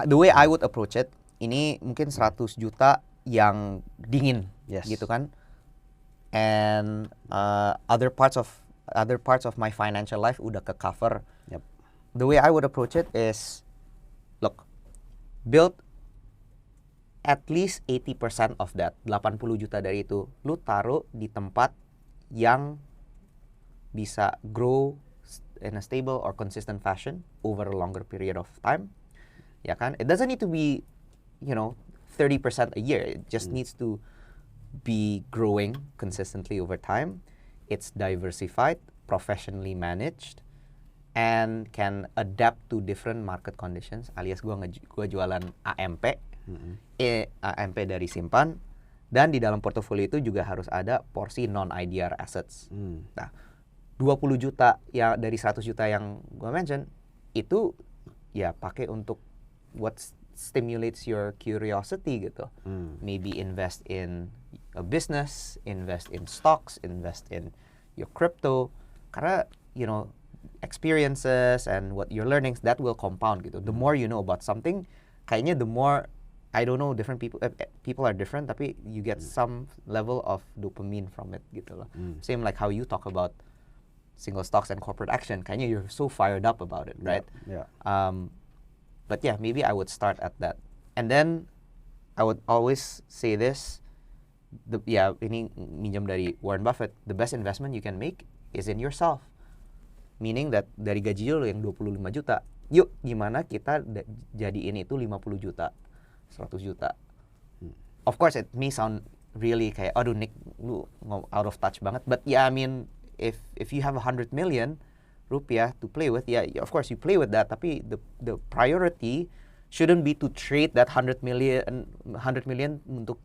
the way I would approach it, ini mungkin 100 juta yang dingin, gitu kan? And other parts of my financial life udah ke cover. Yep. The way I would approach it is, look, build at least 80% of that, 80 juta dari itu, lu taruh di tempat yang bisa grow in a stable or consistent fashion over a longer period of time, ya kan? It doesn't need to be, 30% a year. It just needs to be growing consistently over time. It's diversified, professionally managed, and can adapt to different market conditions. Alias gua jualan AMP, AMP dari simpan. Dan di dalam portofolio itu juga harus ada porsi non-IDR assets. Nah, 20 juta yang dari 100 juta yang gue mention, itu ya pakai untuk what stimulates your curiosity gitu. Maybe invest in a business, invest in stocks, invest in your crypto. Karena, experiences and what you're learning, that will compound gitu. The more you know about something, kayaknya the more, I don't know, different people are different, tapi you get some level of dopamine from it gitu loh. Same like how you talk about single stocks and corporate action. Kayaknya you're so fired up about it, right? Yeah. But yeah, maybe I would start at that. And then I would always say this, ini minjam dari Warren Buffett, the best investment you can make is in yourself. Meaning that dari gaji lo yang 25 juta, yuk gimana kita jadiin itu 50 juta. 100 juta. Of course, it may sound really kayak, aduh Nick, lu out of touch banget. But yeah, I mean, if you have 100 million rupiah to play with, yeah, of course you play with that. Tapi the priority shouldn't be to trade that 100 million untuk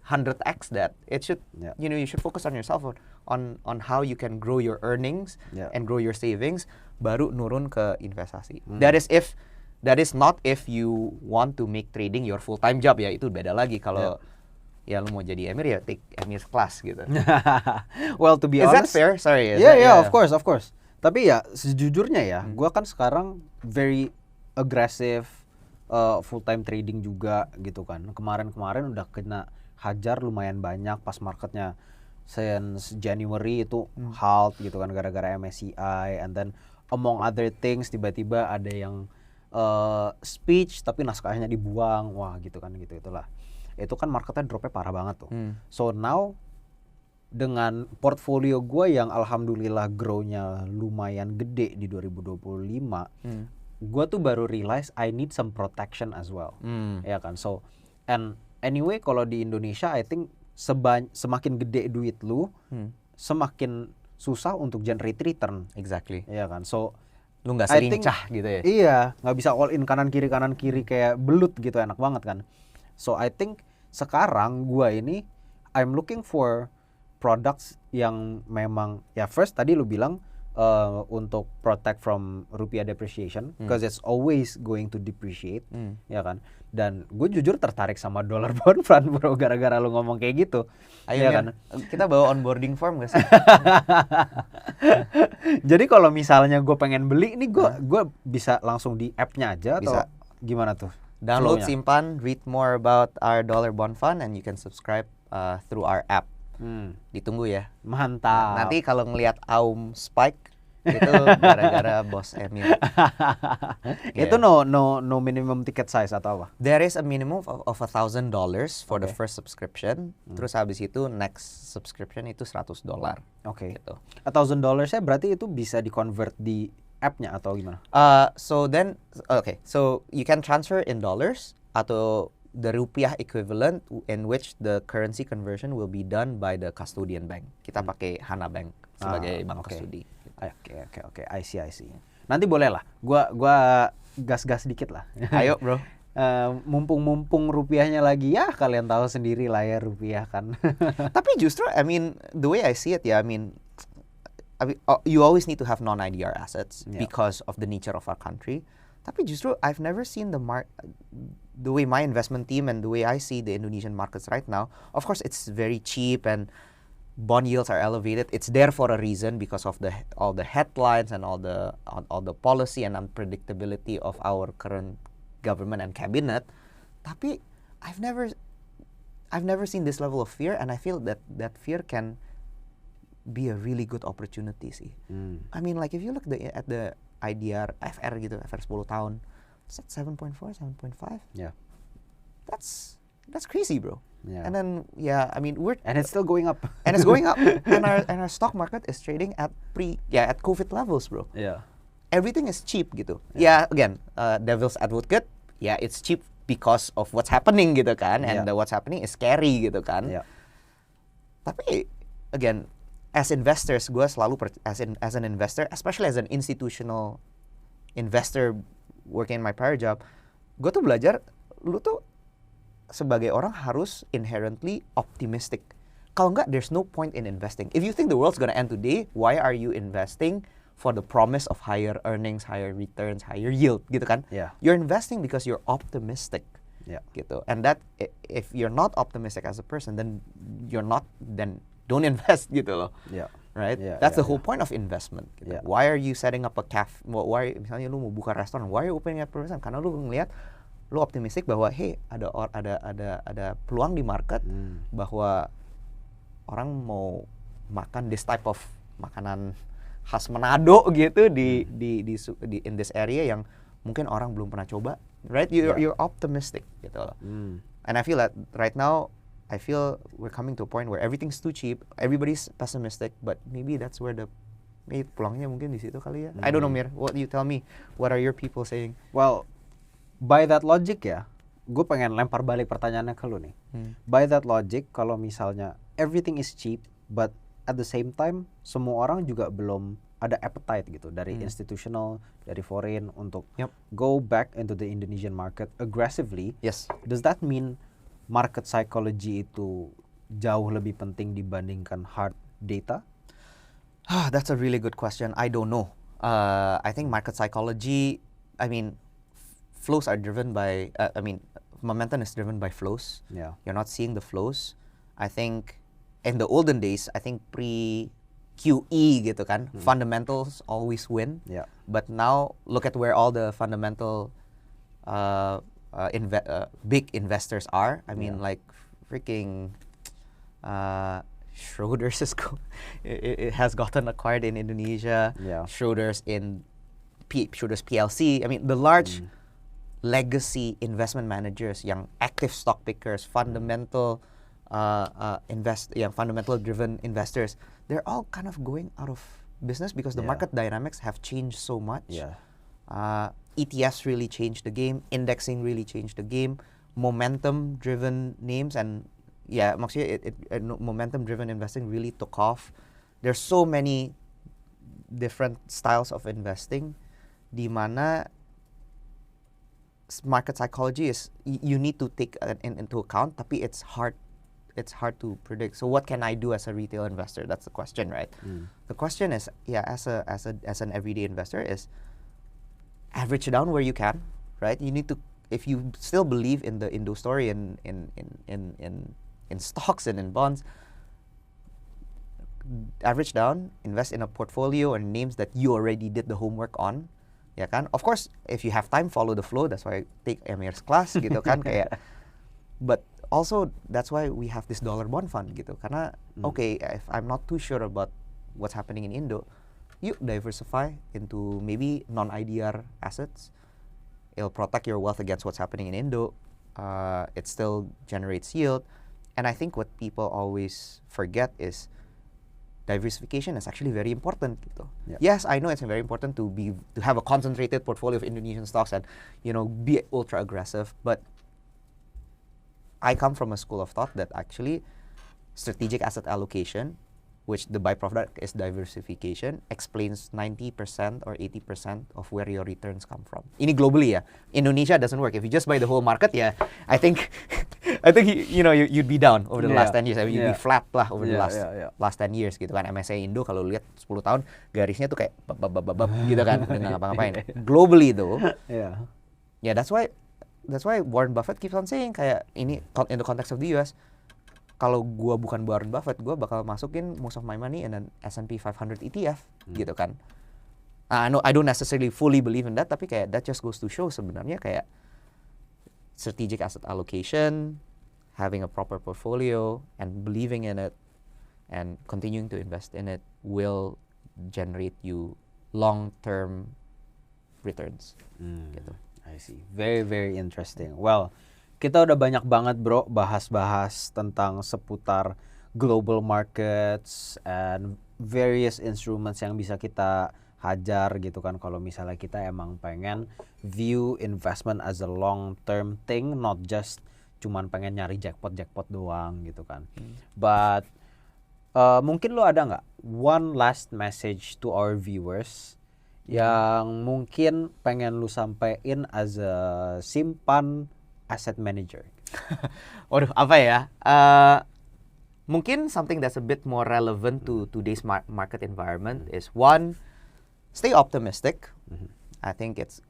100x that. It should, you should focus on yourself, on how you can grow your earnings and grow your savings, baru nurun ke investasi. That is not if you want to make trading your full-time job, ya itu beda lagi. Kalau ya lu mau jadi Emir, ya take Emir's class gitu. Well, to be Is honest, that fair? Sorry. Yeah, of course. Tapi ya sejujurnya ya, gua kan sekarang very aggressive full-time trading juga gitu kan. Kemarin udah kena hajar lumayan banyak pas marketnya since January itu halt gitu kan gara-gara MSCI, and then among other things tiba-tiba ada yang speech tapi naskahnya dibuang, wah gitu kan, itulah. Itu kan marketnya dropnya parah banget tuh. So now dengan portfolio gue yang alhamdulillah grow-nya lumayan gede di 2025, gue tuh baru realize I need some protection as well, ya kan. So and anyway kalau di Indonesia I think semakin gede duit lu, semakin susah untuk generate return. Exactly. Ya kan. So lu nggak selincah gitu ya. Iya, nggak bisa all in kanan kiri kayak belut gitu, enak banget kan. So I think sekarang gua ini I'm looking for products yang memang ya first tadi lu bilang untuk protect from rupiah depreciation, because it's always going to depreciate, ya kan. Dan gue jujur tertarik sama dollar bond fund bro, gara-gara lu ngomong kayak gitu. Ayo ya kan. Kita bawa onboarding form gak sih? Jadi kalau misalnya gue pengen beli ini, gue bisa langsung di app-nya aja bisa. Atau gimana tuh? Download Simpan, read more about our dollar bond fund, and you can subscribe through our app. Ditunggu ya. Mantap. Nanti kalau ngelihat AUM spike, Itu gara-gara bos Emir. Itu no minimum ticket size atau apa? There is a minimum of $1,000 for the Okay. first subscription. Terus habis itu next subscription itu $100. Oke. Gitu. $1,000 saya berarti itu bisa di-convert di app-nya atau gimana? So you can transfer in dollars atau the rupiah equivalent in which the currency conversion will be done by the custodian bank. Kita pakai Hana Bank sebagai bank okay. kustodi. Oke. I see. Nanti boleh lah. Gua gas-gas dikit lah. Ayo, bro. Mumpung rupiahnya lagi ya kalian tahu sendiri lah ya rupiah kan. Tapi justru, I mean, the way I see it, ya, I mean, you always need to have non-IDR assets because of the nature of our country. Tapi justru I've never seen the way my investment team and the way I see the Indonesian markets right now. Of course, it's very cheap and bond yields are elevated. It's there for a reason because of all the headlines and all the policy and unpredictability of our current government and cabinet. Tapi I've never seen this level of fear, and I feel that fear can be a really good opportunity sih. I mean, like if you look at the IDR FR gitu, FR 10 tahun, it's at 7.4, 7.5. Yeah. That's crazy, bro. Yeah. And then I mean and it's still going up. and it's going up, and our stock market is trading at COVID levels, bro. Yeah. Everything is cheap gitu. Yeah, again, devil's advocate. Yeah, it's cheap because of what's happening gitu kan, and what's happening is scary gitu kan. Yeah. Tapi again, as investors, gue selalu as an investor, especially as an institutional investor working in my prior job, gue tuh belajar, lu tuh sebagai orang harus inherently optimistic. Kalau enggak, there's no point in investing. If you think the world's gonna end today, why are you investing for the promise of higher earnings, higher returns, higher yield, gitu kan? Yeah. You're investing because you're optimistic. Yeah. Gitu. And that if you're not optimistic as a person, then don't invest gitu loh. Yeah. Right? Yeah, That's the yeah, whole point of investment. Gitu. Yeah. Why are you setting up a cafe? Why misalnya lu mau buka restoran? Why are you opening a restaurant? Karena lu ngelihat, lu optimistic bahwa ada peluang di market bahwa orang mau makan this type of makanan khas Manado gitu di in this area yang mungkin orang belum pernah coba. Right? You're optimistic gitu loh. And I feel that right now, I feel we're coming to a point where everything's too cheap, everybody's pessimistic, but maybe that's where pulangnya mungkin di situ kali ya. I don't know, Mir. What you tell me? What are your people saying? Well, by that logic ya, gue pengen lempar balik pertanyaannya ke lu nih. By that logic, kalau misalnya everything is cheap, but at the same time semua orang juga belum ada appetite gitu dari institutional, dari foreign untuk go back into the Indonesian market aggressively. Yes. Does that mean market psychology itu jauh lebih penting dibandingkan hard data? That's a really good question. I don't know. I think market psychology, I mean, flows are driven by, momentum is driven by flows. Yeah. You're not seeing the flows. I think in the olden days, I think pre-QE gitu kan, fundamentals always win. Yeah. But now, look at where all the fundamental big investors are. I mean, like freaking Schroders it has gotten acquired in Indonesia. Yeah. Schroders Schroders PLC. I mean, the large legacy investment managers, yang active stock pickers, fundamental fundamental driven investors, they're all kind of going out of business because the market dynamics have changed so much. Yeah. ETFs really changed the game, indexing really changed the game, momentum driven names, and maksudnya momentum driven investing really took off. There's so many different styles of investing di mana market psychology is you need to take into account, tapi it's hard to predict. So what can I do as a retail investor? That's the question, right? The question is, as an everyday investor, is average down where you can, right? You need to, if you still believe in the Indo story in stocks and in bonds, average down, invest in a portfolio and names that you already did the homework on, ya kan? Of course, if you have time, follow the flow. That's why I take Emir's class, gitu kan? Kayak, but also that's why we have this dollar bond fund, gitu. Karena, okay, if I'm not too sure about what's happening in Indo, yuk diversify into maybe non-IDR assets. It'll protect your wealth against what's happening in Indo. It still generates yield. And I think what people always forget is diversification is actually very important gitu. Yeah. Yes, I know it's very important to have a concentrated portfolio of Indonesian stocks and be ultra aggressive, but I come from a school of thought that actually strategic asset allocation, which the byproduct is diversification, explains 90% or 80% of where your returns come from. Ini globally ya. Indonesia doesn't work. If you just buy the whole market, yeah, I think you'd be down over the last 10 years. I mean, you'd be flat lah over the last 10 years gitu kan. MSCI Indo kalau lihat 10 tahun garisnya tuh kayak bab gitu kan, udah nggak ngapa-ngapain. Globally though, that's why Warren Buffett keeps on saying kayak ini in the context of the US, kalau gua bukan Warren Buffett, gua bakal masukin most of my money in an S&P 500 ETF gitu kan. I don't necessarily fully believe in that, tapi kayak that just goes to show sebenarnya kayak strategic asset allocation, having a proper portfolio, and believing in it, and continuing to invest in it will generate you long-term returns. Gitu. I see. Very, very interesting. Well, kita udah banyak banget bro bahas-bahas tentang seputar global markets and various instruments yang bisa kita hajar gitu kan kalau misalnya kita emang pengen view investment as a long term thing, not just cuman pengen nyari jackpot doang gitu kan. But mungkin lo ada nggak one last message to our viewers yang mungkin pengen lu sampein as a simpan asset manager? Waduh, apa ya? Mungkin something that's a bit more relevant to today's market environment is one, stay optimistic. I think it's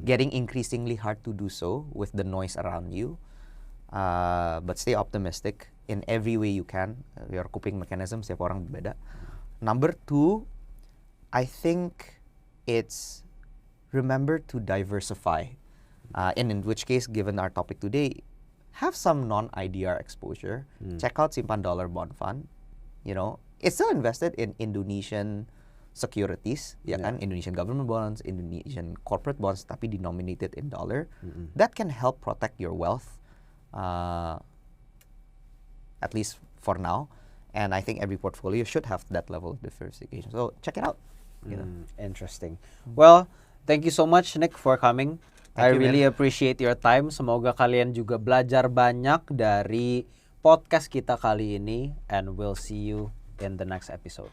getting increasingly hard to do so with the noise around you. But stay optimistic in every way you can. Your coping mechanism setiap orang berbeda. Number two, I think it's remember to diversify. In which case, given our topic today, have some non-IDR exposure. Check out Simpan Dollar Bond Fund. It's still invested in Indonesian securities, ya kan? Indonesian government bonds, Indonesian corporate bonds, tapi denominated in dollar. That can help protect your wealth, at least for now. And I think every portfolio should have that level of diversification. So check it out. Interesting. Well, thank you so much Nick for coming. I you, really appreciate your time. Semoga kalian juga belajar banyak dari podcast kita kali ini, and we'll see you in the next episode.